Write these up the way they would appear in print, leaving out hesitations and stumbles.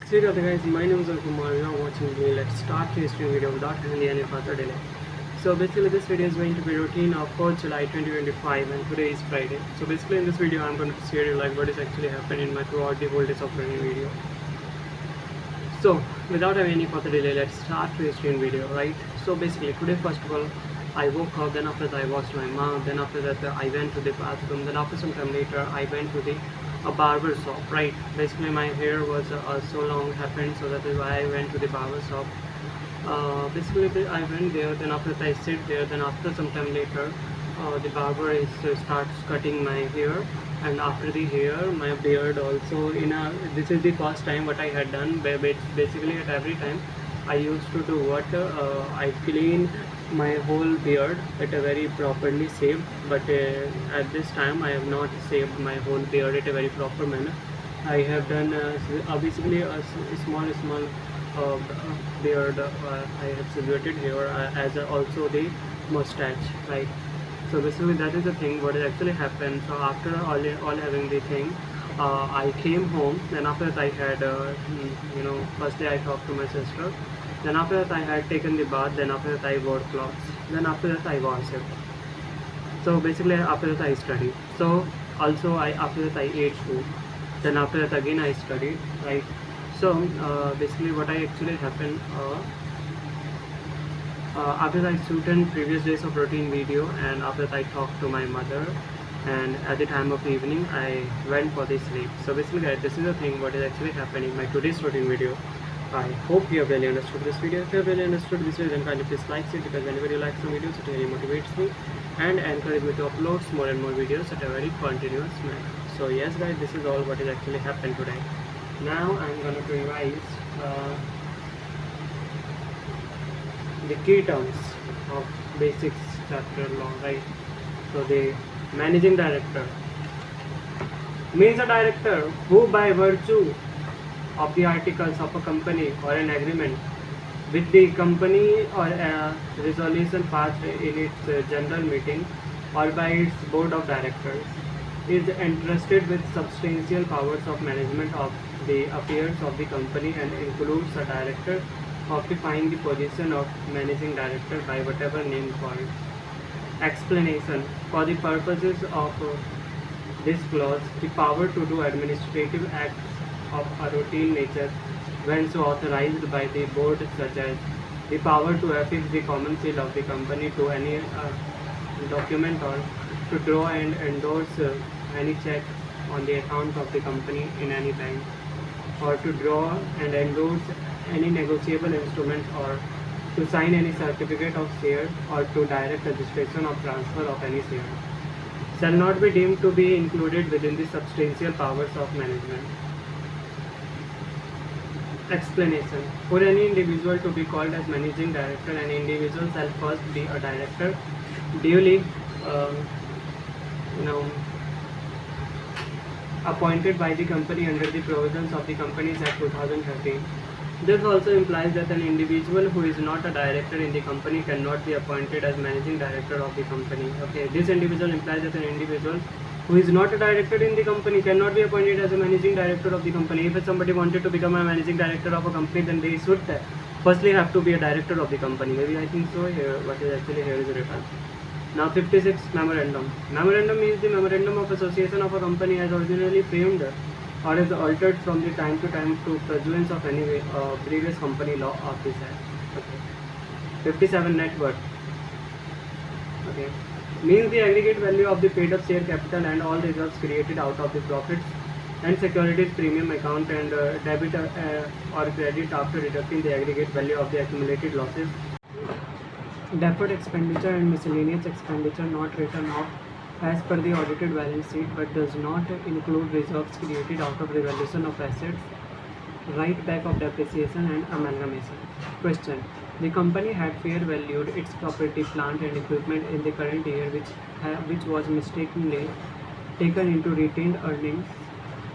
So guys, my name is Kumar. You are watching me. Let's start this new video without any further delay. So basically this video is going to be routine of 4th July 2025 and today is Friday. So basically in this video I'm going to share you like what is actually happening in my throughout the whole days of running video. So without having any further delay, let's start this new video, right? So basically today first of all I woke up, then after that I washed my mouth, then after that I went to the bathroom, then after some time later I went to the a barber shop, right? Basically my hair was so long happened, so that is why I went to the barber shop. Basically I went there, then after that I sit there, then after some time later the barber is starts cutting my hair, and after the hair my beard also. This is the first time what I had done. Basically at every time I used to do what I clean my whole beard at a very properly shaved, but at this time I have not shaved my whole beard at a very proper manner. I have done basically a small uh, beard. I have silhouetted here as also the mustache, right? So basically that is the thing what has actually happened. So after all having the thing, I came home. Then after that I had first day I talked to my sister. Then after that I had taken the bath. Then after that I wore clothes. Then after that I washed it. So basically after that I studied. So also I after that I ate food. Then after that again I studied, right? So basically what I actually happened. After I shooted previous days of routine video, and after that I talked to my mother, and at the time of evening I went for the sleep. So basically guys, this is the thing what is actually happening in my today's routine video. I hope you have really understood this video. If you have really understood this video, then kindly please like it, because whenever you like some videos it really motivates me and encourages me to upload more and more videos at a very continuous manner. So yes guys, this is all what is actually happened today. Now I'm gonna revise the key terms of basics chapter law, right? So the managing director means a director who by virtue of the articles of a company or an agreement with the company or a resolution passed in its general meeting or by its board of directors is entrusted with substantial powers of management of the affairs of the company, and includes a director occupying the position of managing director by whatever name called. Explanation: for the purposes of this clause, the power to do administrative acts of a routine nature when so authorized by the board, such as the power to affix the common seal of the company to any document, or to draw and endorse any check on the account of the company in any bank, or to draw and endorse any negotiable instrument, or to sign any certificate of share, or to direct registration or transfer of any share, shall not be deemed to be included within the substantial powers of management. Explanation: for any individual to be called as managing director, an individual shall first be a director duly appointed by the company under the provisions of the Companies Act 2013. This also implies that an individual who is not a director in the company cannot be appointed as managing director of the company. Okay, this individual implies that an individual who is not a director in the company cannot be appointed as a managing director of the company. If somebody wanted to become a managing director of a company, then they should firstly have to be a director of the company. Maybe I think so. Here, what is actually here is written. Now 56, memorandum. Memorandum means the memorandum of association of a company as originally framed or is altered from the time to time to pursuance of any previous company law of this act. Okay. 57, net worth. Okay. Means the aggregate value of the paid up share capital and all reserves created out of the profits and securities premium account, and debit or credit after deducting the aggregate value of the accumulated losses. Deferred expenditure and miscellaneous expenditure not written off as per the audited balance sheet, but does not include reserves created out of revaluation of assets, write back of depreciation and amalgamation. Question: the company had fair valued its property, plant and equipment in the current year, which was mistakenly taken into retained earnings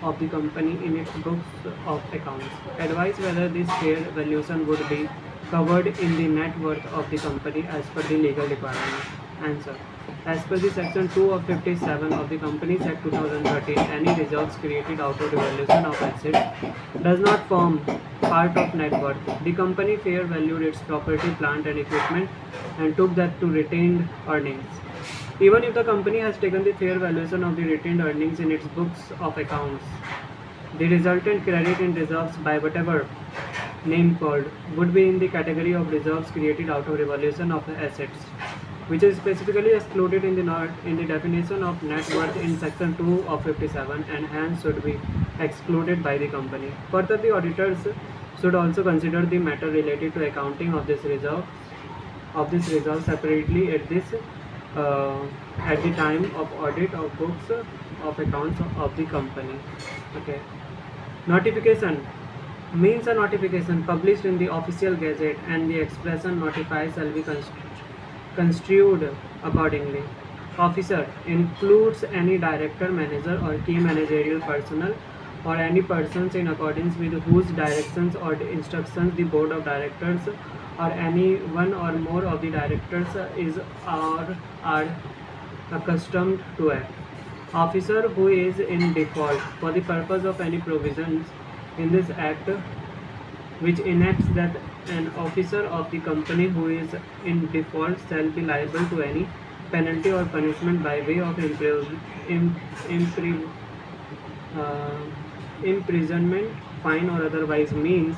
of the company in its books of accounts. Advise whether this fair valuation would be covered in the net worth of the company as per the legal requirements. Answer: as per the section 2 of 57 of the Companies Act 2013, any reserves created out of revaluation of assets does not form part of net worth. The company fair valued its property, plant, and equipment and took that to retained earnings. Even if the company has taken the fair valuation of the retained earnings in its books of accounts, the resultant credit in reserves by whatever name called would be in the category of reserves created out of revaluation of assets, which is specifically excluded in the definition of net worth in section 2 of 57 and hence should be excluded by the company. Further, the auditors should also consider the matter related to accounting of this reserve separately at the time of audit of books of accounts of the company. Okay. Notification means a notification published in the official gazette and the expression notified shall be construed accordingly. Officer includes any director, manager or key managerial personnel or any persons in accordance with whose directions or instructions the board of directors or any one or more of the directors is or are accustomed to act. Officer who is in default for the purpose of any provisions in this act which enacts that an officer of the company who is in default shall be liable to any penalty or punishment by way of imprisonment, fine or otherwise means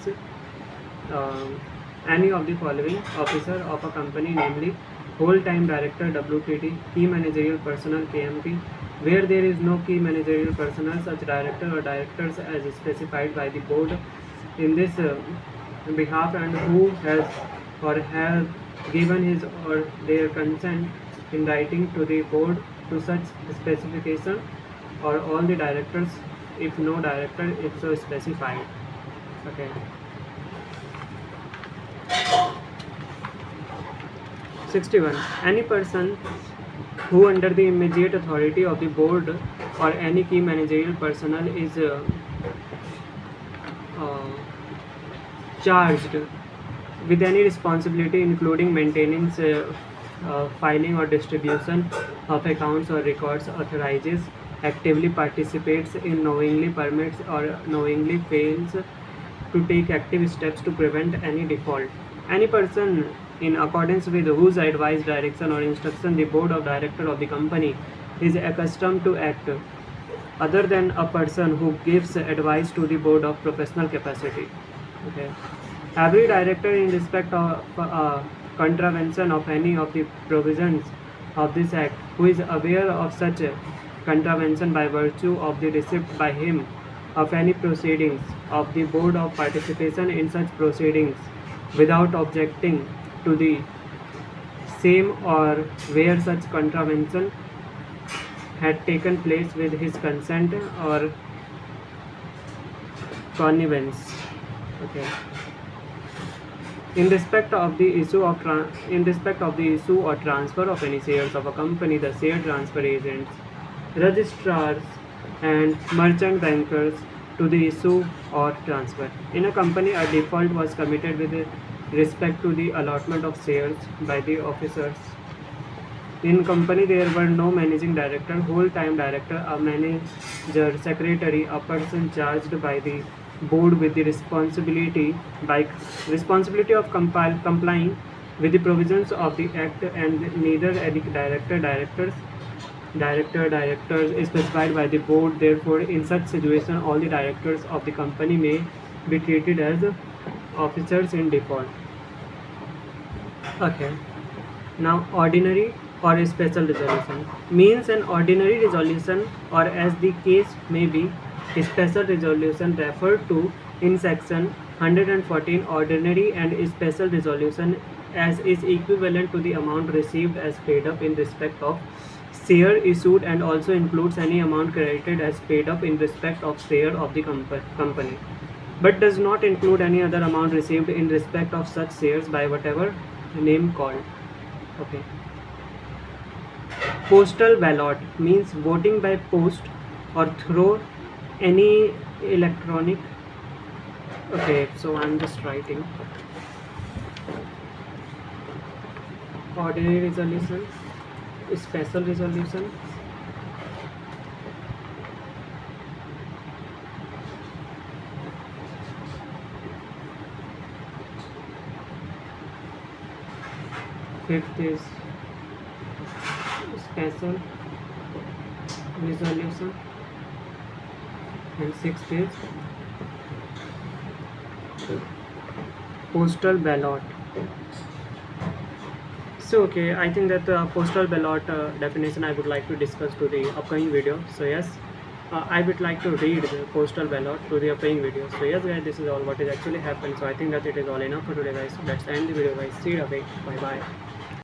any of the following: officer of a company, namely whole-time director WTD, key managerial personnel KMP, where there is no key managerial personnel, such director or directors as specified by the board in this behalf and who has or have given his or their consent in writing to the board to such specification, or all the directors if no director if so specified. Okay. 61. Any person who under the immediate authority of the board or any key managerial personnel is charged with any responsibility including maintaining, filing or distribution of accounts or records, authorizes, actively participates in, knowingly permits or knowingly fails to take active steps to prevent any default. Any person in accordance with whose advice, direction or instruction the board of directors of the company is accustomed to act, other than a person who gives advice to the board of professional capacity. Okay. Every director in respect of contravention of any of the provisions of this act who is aware of such contravention by virtue of the receipt by him of any proceedings of the board of participation in such proceedings without objecting to the same, or where such contravention had taken place with his consent or connivance. Okay. In respect of the issue or transfer of any shares of a company, the share transfer agents, registrars and merchant bankers to the issue or transfer. In a company, a default was committed with respect to the allotment of shares by the officers. In company, there were no managing director, whole-time director, a manager, secretary, a person charged by the board with the responsibility of complying with the provisions of the act, and neither any directors is specified by the board. Therefore, in such situation, all the directors of the company may be treated as officers in default. Okay. Now, ordinary or a special resolution means an ordinary resolution, or as the case may be, a special resolution referred to in section 114. Ordinary and a special resolution as is equivalent to the amount received as paid up in respect of share issued, and also includes any amount credited as paid up in respect of share of the company, but does not include any other amount received in respect of such shares by whatever name called. Okay. Postal ballot means voting by post or through any electronic. Okay, so I'm just writing ordinary resolution, special resolution, Fifth is spatial resolution, and sixth is postal ballot. So okay, I think that the postal ballot definition I would like to discuss to the upcoming video. So yes, I would like to read the postal ballot to the upcoming video. So yes guys, this is all what is actually happened. So I think that it is all enough for today guys. So let's end the video guys. See you again. Bye bye.